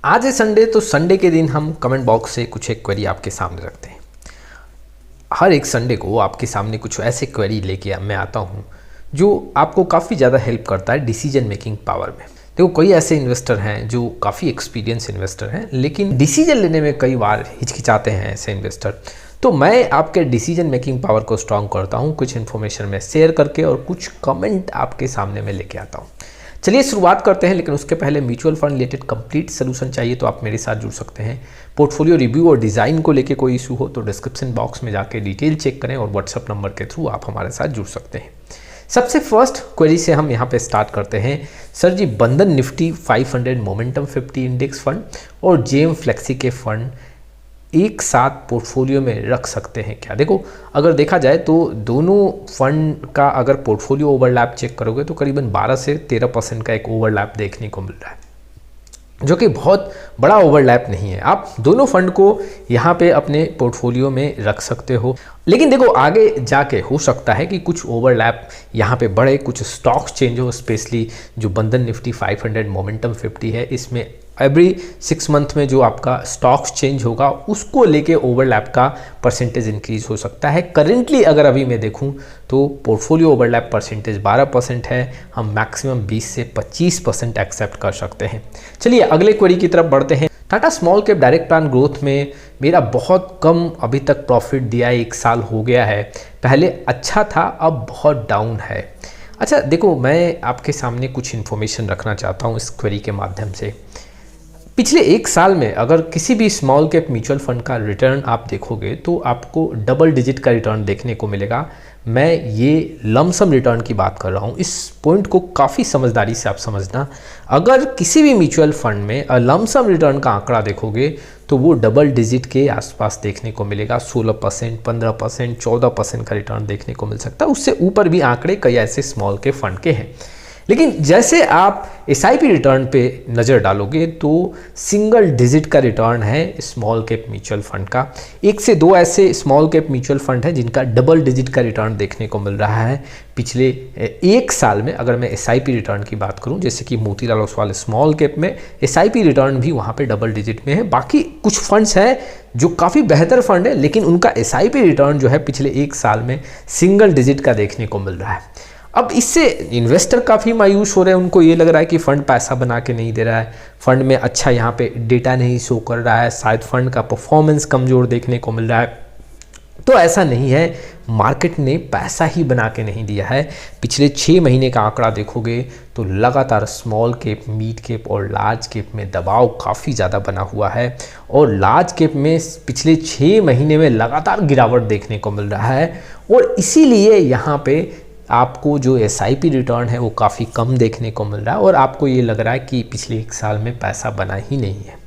आज है संडे, तो संडे के दिन हम कमेंट बॉक्स से कुछ एक क्वेरी आपके सामने रखते हैं। हर एक संडे को आपके सामने कुछ ऐसे क्वेरी लेके मैं आता हूँ जो आपको काफ़ी ज़्यादा हेल्प करता है डिसीजन मेकिंग पावर में। देखो, कई ऐसे इन्वेस्टर हैं जो काफ़ी एक्सपीरियंस इन्वेस्टर हैं, लेकिन डिसीजन लेने में कई बार हिचकिचाते हैं ऐसे इन्वेस्टर। तो मैं आपके डिसीजन मेकिंग पावर को स्ट्रॉन्ग करता हूँ कुछ इन्फॉर्मेशन में शेयर करके, और कुछ कमेंट आपके सामने में लेके आता हूँ। चलिए शुरुआत करते हैं, लेकिन उसके पहले mutual fund related complete solution चाहिए तो आप मेरे साथ जुड़ सकते हैं। पोर्टफोलियो रिव्यू और डिज़ाइन को लेके कोई इशू हो तो डिस्क्रिप्शन बॉक्स में जाके डिटेल चेक करें, और व्हाट्सअप नंबर के थ्रू आप हमारे साथ जुड़ सकते हैं। सबसे फर्स्ट क्वेरी से हम यहाँ पे स्टार्ट करते हैं। सर जी, बंधन निफ्टी 500 मोमेंटम 50 इंडेक्स फंड और जेएम फ्लेक्सी के फंड एक साथ पोर्टफोलियो में रख सकते हैं क्या? देखो, अगर देखा जाए तो दोनों फंड का अगर पोर्टफोलियो ओवरलैप चेक करोगे तो करीबन 12 से 13% का एक ओवरलैप देखने को मिल रहा है, जो कि बहुत बड़ा ओवरलैप नहीं है। आप दोनों फंड को यहाँ पे अपने पोर्टफोलियो में रख सकते हो, लेकिन देखो आगे जाके हो सकता है कि कुछ ओवरलैप यहाँ पे बढ़े, कुछ स्टॉक्स चेंज हो। स्पेशली जो बंधन निफ्टी 500 मोमेंटम 50 है, इसमें एवरी 6 मंथ में जो आपका स्टॉक्स चेंज होगा उसको लेके ओवरलैप का परसेंटेज इंक्रीज हो सकता है। करेंटली अगर अभी मैं देखूं तो पोर्टफोलियो ओवरलैप परसेंटेज 12% है। हम मैक्सिमम 20 से 25% एक्सेप्ट कर सकते हैं। चलिए अगले क्वेरी की तरफ बढ़ते हैं। Tata small cap direct plan growth में मेरा बहुत कम अभी तक प्रॉफिट दिया है, 1 साल हो गया है। पहले अच्छा था, अब बहुत डाउन है। अच्छा देखो, मैं आपके सामने कुछ इन्फॉर्मेशन रखना चाहता हूँ इस क्वेरी के माध्यम से। पिछले 1 साल में अगर किसी भी स्मॉल कैप म्यूचुअल फंड का रिटर्न आप देखोगे तो आपको डबल डिजिट का रिटर्न देखने को मिलेगा। मैं ये लमसम रिटर्न की बात कर रहा हूँ, इस पॉइंट को काफ़ी समझदारी से आप समझना। अगर किसी भी म्यूचुअल फंड में लमसम रिटर्न का आंकड़ा देखोगे तो वो डबल डिजिट के आसपास देखने को मिलेगा। 16%, 15%, 14% का रिटर्न देखने को मिल सकता है। उससे ऊपर भी आंकड़े कई ऐसे स्मॉल कैप फंड के हैं। लेकिन जैसे आप एसआईपी रिटर्न पे नज़र डालोगे तो सिंगल डिजिट का रिटर्न है स्मॉल कैप म्यूचुअल फंड का। 1 से 2 ऐसे स्मॉल कैप म्यूचुअल फंड हैं जिनका डबल डिजिट का रिटर्न देखने को मिल रहा है पिछले 1 साल में। अगर मैं एसआईपी रिटर्न की बात करूं, जैसे कि मोतीलाल ओसवाल स्मॉल कैप में एसआईपी रिटर्न भी वहां पे डबल डिजिट में है। बाकी कुछ फंड्स हैं जो काफ़ी बेहतर फंड है, लेकिन उनका एसआईपी रिटर्न जो है पिछले 1 साल में सिंगल डिजिट का देखने को मिल रहा है। अब इससे इन्वेस्टर काफ़ी मायूस हो रहे हैं। उनको ये लग रहा है कि फंड पैसा बना के नहीं दे रहा है, फंड में अच्छा यहाँ पे डेटा नहीं शो कर रहा है, शायद फंड का परफॉर्मेंस कमज़ोर देखने को मिल रहा है। तो ऐसा नहीं है, मार्केट ने पैसा ही बना के नहीं दिया है। पिछले 6 महीने का आंकड़ा देखोगे तो लगातार स्मॉल कैप, मिड कैप और लार्ज कैप में दबाव काफ़ी ज़्यादा बना हुआ है, और लार्ज कैप में पिछले 6 महीने में लगातार गिरावट देखने को मिल रहा है। और इसीलिए यहाँ पे आपको जो एसआईपी रिटर्न है वो काफ़ी कम देखने को मिल रहा है, और आपको ये लग रहा है कि पिछले 1 साल में पैसा बना ही नहीं है।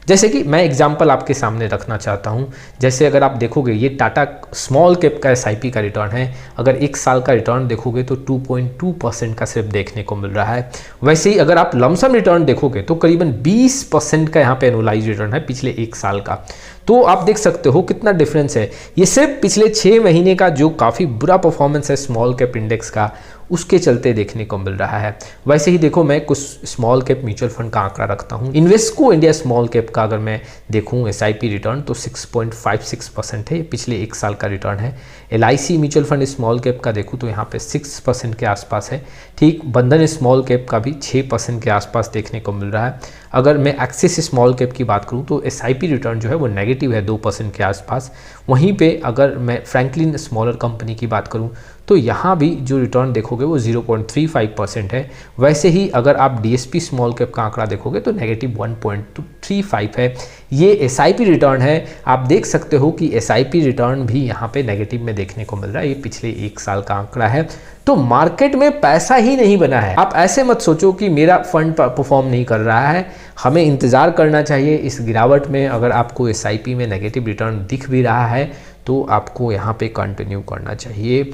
जैसे कि मैं एग्जांपल आपके सामने रखना चाहता हूँ। जैसे अगर आप देखोगे, ये टाटा स्मॉल कैप का एसआईपी का रिटर्न है। अगर 1 साल का रिटर्न देखोगे तो 2.2% का सिर्फ देखने को मिल रहा है। वैसे ही अगर आप लमसम रिटर्न देखोगे तो करीबन 20% का यहाँ पे एनुअलाइज रिटर्न है पिछले 1 साल का। तो आप देख सकते हो कितना डिफरेंस है। ये सिर्फ पिछले 6 महीने का जो काफ़ी बुरा परफॉर्मेंस है स्मॉल कैप इंडेक्स का, उसके चलते देखने को मिल रहा है। वैसे ही देखो, मैं कुछ स्मॉल कैप म्यूचुअल फंड का आंकड़ा रखता हूँ। इन्वेस्को इंडिया स्मॉल कैप का अगर मैं देखूँ एसआईपी रिटर्न तो 6.56% है, ये पिछले 1 साल का रिटर्न है। LIC mutual fund small cap का देखूँ तो यहाँ पे 6% के आसपास है। ठीक, बंधन स्मॉल कैप का भी 6% के आसपास देखने को मिल रहा है। अगर मैं एक्सिस स्मॉल कैप की बात करूँ तो एसआईपी रिटर्न जो है वो नेगेटिव है, 2% के आसपास। वहीं पे अगर मैं फ्रैंकलिन स्मॉलर कंपनी की बात करूँ तो यहाँ भी जो रिटर्न देखोगे वो 0.35% है। वैसे ही अगर आप डीएसपी स्मॉल कैप का आंकड़ा देखोगे तो नेगेटिव 1.35 है। ये एसआईपी रिटर्न है। आप देख सकते हो कि एसआईपी रिटर्न भी यहाँ पे नेगेटिव में देखने को मिल रहा है। ये पिछले 1 साल का आंकड़ा है। तो मार्केट में पैसा ही नहीं बना है। आप ऐसे मत सोचो कि मेरा फंड परफॉर्म नहीं कर रहा है, हमें इंतज़ार करना चाहिए इस गिरावट में। अगर आपको एसआईपी में नेगेटिव रिटर्न दिख भी रहा है तो आपको यहाँ पे कंटिन्यू करना चाहिए।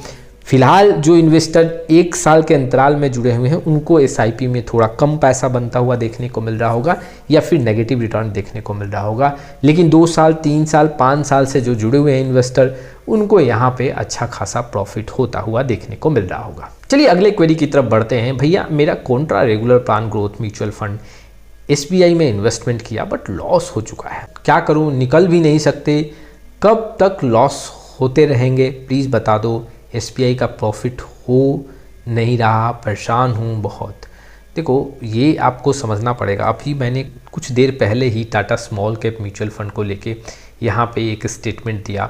फिलहाल जो इन्वेस्टर 1 साल के अंतराल में जुड़े हुए हैं उनको एसआईपी में थोड़ा कम पैसा बनता हुआ देखने को मिल रहा होगा, या फिर नेगेटिव रिटर्न देखने को मिल रहा होगा। लेकिन 2 साल, 3 साल, 5 साल से जो जुड़े हुए हैं इन्वेस्टर, उनको यहाँ पे अच्छा खासा प्रॉफिट होता हुआ देखने को मिल रहा होगा। चलिए अगले क्वेरी की तरफ बढ़ते हैं। भैया, मेरा Contra regular plan growth mutual fund SBI में इन्वेस्टमेंट किया बट लॉस हो चुका है, क्या करूं, निकल भी नहीं सकते, कब तक लॉस होते रहेंगे, प्लीज़ बता दो। SBI का प्रॉफिट हो नहीं रहा, परेशान हूँ बहुत। देखो ये आपको समझना पड़ेगा। अभी मैंने कुछ देर पहले ही Tata small cap mutual fund को लेके यहाँ पे एक स्टेटमेंट दिया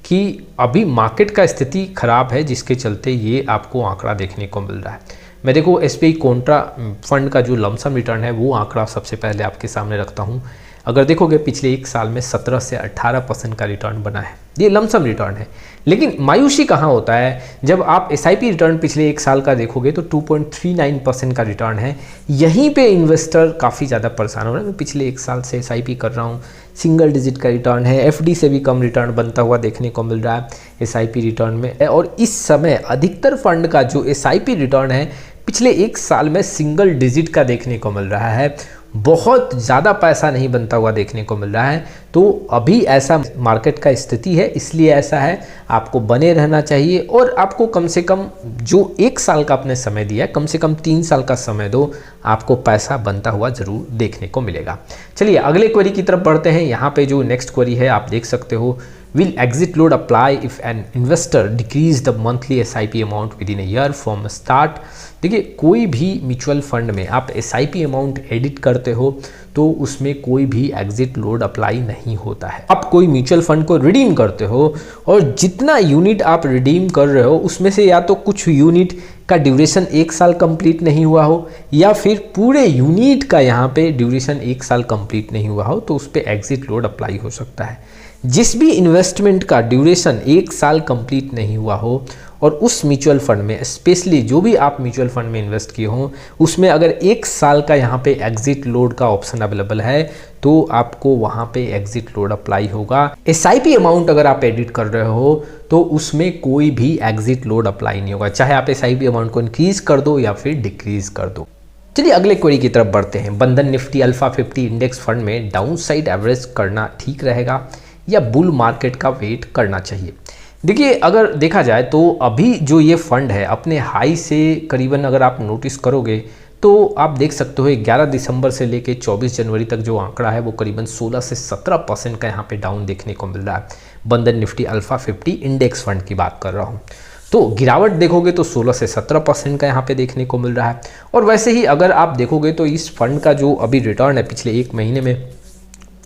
कि अभी मार्केट का स्थिति ख़राब है, जिसके चलते ये आपको आंकड़ा देखने को मिल रहा है। मैं देखो SBI कॉन्ट्रा फंड का जो लमसम रिटर्न है वो आंकड़ा सबसे पहले आपके सामने रखता हूँ। अगर देखोगे पिछले एक साल में 17 से 18% का रिटर्न बना है, ये लमसम रिटर्न है। लेकिन मायूसी कहाँ होता है, जब आप SIP रिटर्न पिछले एक साल का देखोगे तो 2.39% का रिटर्न है। यहीं पे इन्वेस्टर काफ़ी ज़्यादा परेशान हो रहे हैं। मैं पिछले एक साल से SIP कर रहा हूँ, सिंगल डिजिट का रिटर्न है, FD से भी कम रिटर्न बनता हुआ देखने को मिल रहा है SIP रिटर्न में। और इस समय अधिकतर फंड का जो SIP रिटर्न है पिछले एक साल में सिंगल डिजिट का देखने को मिल रहा है, बहुत ज़्यादा पैसा नहीं बनता हुआ देखने को मिल रहा है। तो अभी ऐसा मार्केट का स्थिति है, इसलिए ऐसा है। आपको बने रहना चाहिए और आपको कम से कम जो एक साल का आपने समय दिया है, कम से कम 3 साल का समय दो, आपको पैसा बनता हुआ ज़रूर देखने को मिलेगा। चलिए अगले क्वेरी की तरफ बढ़ते हैं। यहाँ पे जो नेक्स्ट क्वेरी है आप देख सकते हो, will exit load apply if an investor decrease the monthly SIP amount with in a year from start. देखिए कोई भी म्यूचुअल फंड में आप SIP अमाउंट एडिट करते हो तो उसमें कोई भी एग्जिट लोड अप्लाई नहीं होता है। आप कोई म्यूचुअल फंड को रिडीम करते हो और जितना यूनिट आप रिडीम कर रहे हो उसमें से या तो कुछ यूनिट का ड्यूरेशन 1 साल कंप्लीट नहीं हुआ हो या फिर पूरे यूनिट का यहाँ पे ड्यूरेशन 1 साल कंप्लीट नहीं हुआ हो, तो उस पर एग्जिट लोड अप्लाई हो सकता है। जिस भी इन्वेस्टमेंट का ड्यूरेशन 1 साल कंप्लीट नहीं हुआ हो और उस म्यूचुअल फंड में, स्पेशली जो भी आप म्यूचुअल फंड में इन्वेस्ट किए हों, उसमें अगर 1 साल का यहाँ पे एग्जिट लोड का ऑप्शन अवेलेबल है तो आपको वहाँ पे एग्जिट लोड अप्लाई होगा। SIP अमाउंट अगर आप एडिट कर रहे हो तो उसमें कोई भी एग्जिट लोड अप्लाई नहीं होगा, चाहे आप SIP अमाउंट को इंक्रीज कर दो या फिर डिक्रीज कर दो। चलिए अगले क्वेरी की तरफ बढ़ते हैं। बंधन निफ्टी अल्फा 50 इंडेक्स फंड में डाउन साइड एवरेज करना ठीक रहेगा या बुल मार्केट का वेट करना चाहिए? देखिए अगर देखा जाए तो अभी जो ये फंड है अपने हाई से करीबन अगर आप नोटिस करोगे तो आप देख सकते हो 11 दिसंबर से लेके 24 जनवरी तक जो आंकड़ा है वो करीबन 16 से 17% का यहाँ पे डाउन देखने को मिल रहा है। बंधन निफ्टी अल्फा 50 इंडेक्स फंड की बात कर रहा हूँ, तो गिरावट देखोगे तो 16 से 17% का यहाँ पे देखने को मिल रहा है। और वैसे ही अगर आप देखोगे तो इस फंड का जो अभी रिटर्न है पिछले एक महीने में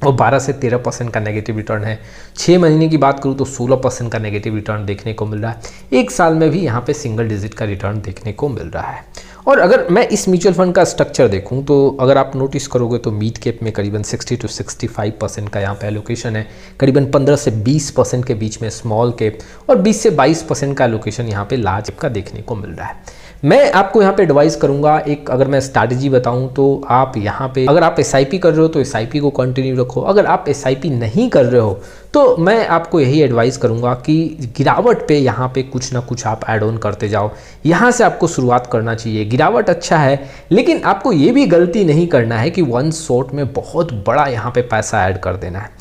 वो 12 से 13% का नेगेटिव रिटर्न है। 6 महीने की बात करूँ तो 16% का नेगेटिव रिटर्न देखने को मिल रहा है। एक साल में भी यहाँ पे सिंगल डिजिट का रिटर्न देखने को मिल रहा है। और अगर मैं इस म्यूचुअल फंड का स्ट्रक्चर देखूं तो अगर आप नोटिस करोगे तो मिड कैप में करीबन 60 to 65% का यहाँ पे एलोकेशन है, करीबन 15 से 20% के बीच में स्मॉल कैप और 20 से 22% का एलोकेशन यहाँ पे लार्ज कैप का देखने को मिल रहा है। मैं आपको यहाँ पे एडवाइस करूँगा, एक अगर मैं स्ट्रैटेजी बताऊँ तो आप यहाँ पे अगर आप SIP कर रहे हो तो SIP को कंटिन्यू रखो। अगर आप SIP नहीं कर रहे हो तो मैं आपको यही एडवाइस करूँगा कि गिरावट पे यहाँ पे कुछ ना कुछ आप ऐड ऑन करते जाओ। यहाँ से आपको शुरुआत करना चाहिए। गिरावट अच्छा है लेकिन आपको ये भी गलती नहीं करना है कि वन शॉट में बहुत बड़ा यहाँ पे पैसा ऐड कर देना है।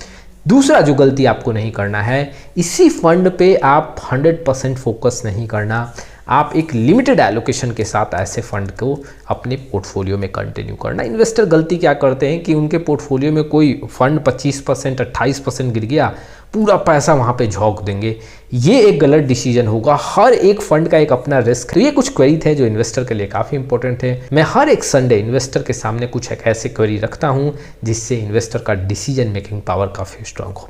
दूसरा जो गलती आपको नहीं करना है, इसी फंड पे आप 100% फोकस नहीं करना। आप एक लिमिटेड एलोकेशन के साथ ऐसे फंड को अपने पोर्टफोलियो में कंटिन्यू करना। इन्वेस्टर गलती क्या करते हैं कि उनके पोर्टफोलियो में कोई फंड 25% 28% गिर गया, पूरा पैसा वहाँ पे झोंक देंगे। ये एक गलत डिसीजन होगा। हर एक फंड का एक अपना रिस्क। तो ये कुछ क्वेरी थे जो इन्वेस्टर के लिए काफ़ी इंपॉर्टेंट है। मैं हर एक संडे इन्वेस्टर के सामने कुछ एक ऐसे क्वेरी रखता हूँ जिससे इन्वेस्टर का डिसीजन मेकिंग पावर काफ़ी स्ट्रांग हो।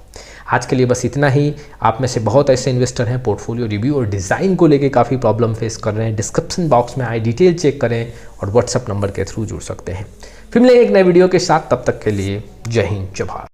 आज के लिए बस इतना ही। आप में से बहुत ऐसे इन्वेस्टर हैं पोर्टफोलियो रिव्यू और डिज़ाइन को लेके काफ़ी प्रॉब्लम फेस कर रहे हैं। डिस्क्रिप्शन बॉक्स में आए डिटेल चेक करें और व्हाट्सएप नंबर के थ्रू जुड़ सकते हैं। फिर मिलेंगे एक नए वीडियो के साथ, तब तक के लिए जय हिंद जय भारत।